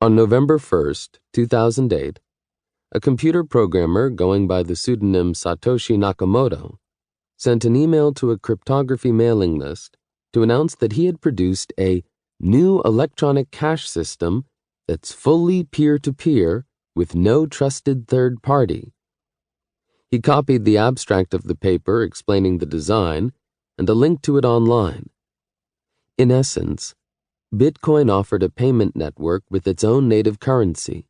On November 1st, 2008, a computer programmer going by the pseudonym Satoshi Nakamoto sent an email to a cryptography mailing list to announce that he had produced a new electronic cash system that's fully peer-to-peer with no trusted third party. He copied the abstract of the paper explaining the design and a link to it online. In essence, Bitcoin offered a payment network with its own native currency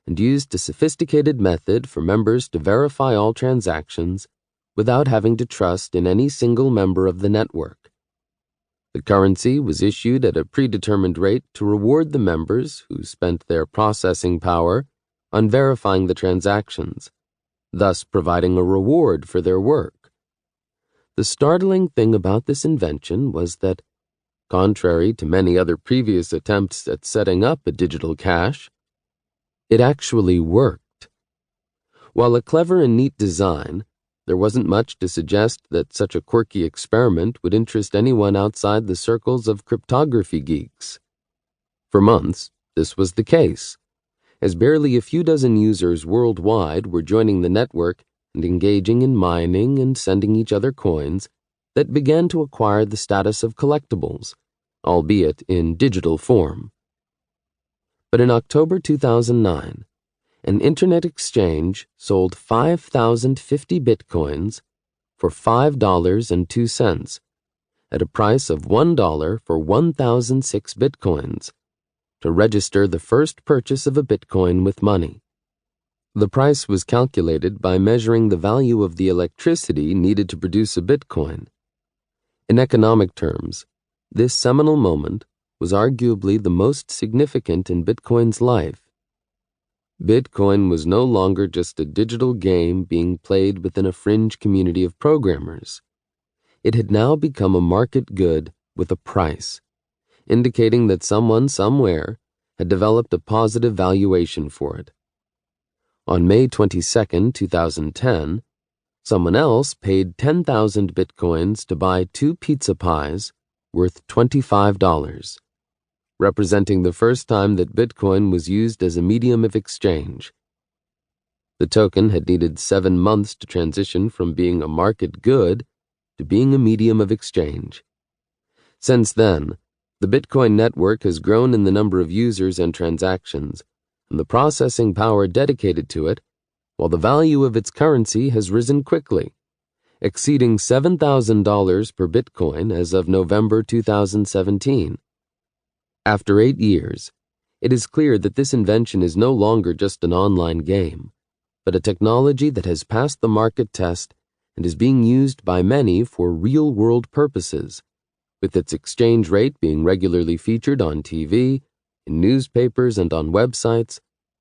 and used a sophisticated method for members to verify all transactions without having to trust in any single member of the network. The currency was issued at a predetermined rate to reward the members who spent their processing power on verifying the transactions, thus providing a reward for their work. The startling thing about this invention was that, contrary to many other previous attempts at setting up a digital cash, it actually worked. While a clever and neat design, there wasn't much to suggest that such a quirky experiment would interest anyone outside the circles of cryptography geeks. For months, this was the case, as barely a few dozen users worldwide were joining the network and engaging in mining and sending each other coins that began to acquire the status of collectibles, albeit in digital form. But in October 2009, an internet exchange sold 5,050 bitcoins for $5.02 at a price of $1 for 1,006 bitcoins to register the first purchase of a bitcoin with money. The price was calculated by measuring the value of the electricity needed to produce a bitcoin. In economic terms, this seminal moment was arguably the most significant in Bitcoin's life. Bitcoin was no longer just a digital game being played within a fringe community of programmers. It had now become a market good with a price, indicating that someone somewhere had developed a positive valuation for it. On May 22, 2010, someone else paid 10,000 bitcoins to buy 2 pizza pies worth $25, representing the first time that Bitcoin was used as a medium of exchange. The token had needed 7 months to transition from being a market good to being a medium of exchange. Since then, the Bitcoin network has grown in the number of users and transactions, and the processing power dedicated to it, while the value of its currency has risen quickly, exceeding $7,000 per Bitcoin as of November 2017. After 8 years, it is clear that this invention is no longer just an online game, but a technology that has passed the market test and is being used by many for real-world purposes, with its exchange rate being regularly featured on TV, in newspapers, and on websites,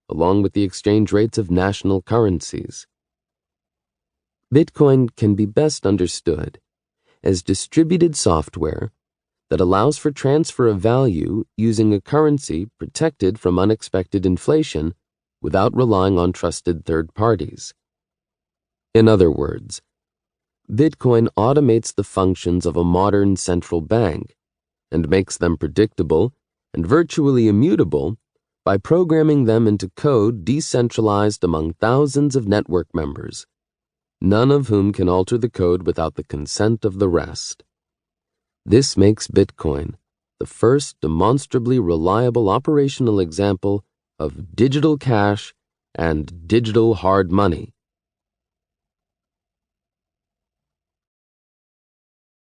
along with the exchange rates of national currencies. Bitcoin can be best understood as distributed software that allows for transfer of value using a currency protected from unexpected inflation without relying on trusted third parties. In other words, Bitcoin automates the functions of a modern central bank and makes them predictable and virtually immutable by programming them into code decentralized among thousands of network members, none of whom can alter the code without the consent of the rest. This makes Bitcoin the first demonstrably reliable operational example of digital cash and digital hard money,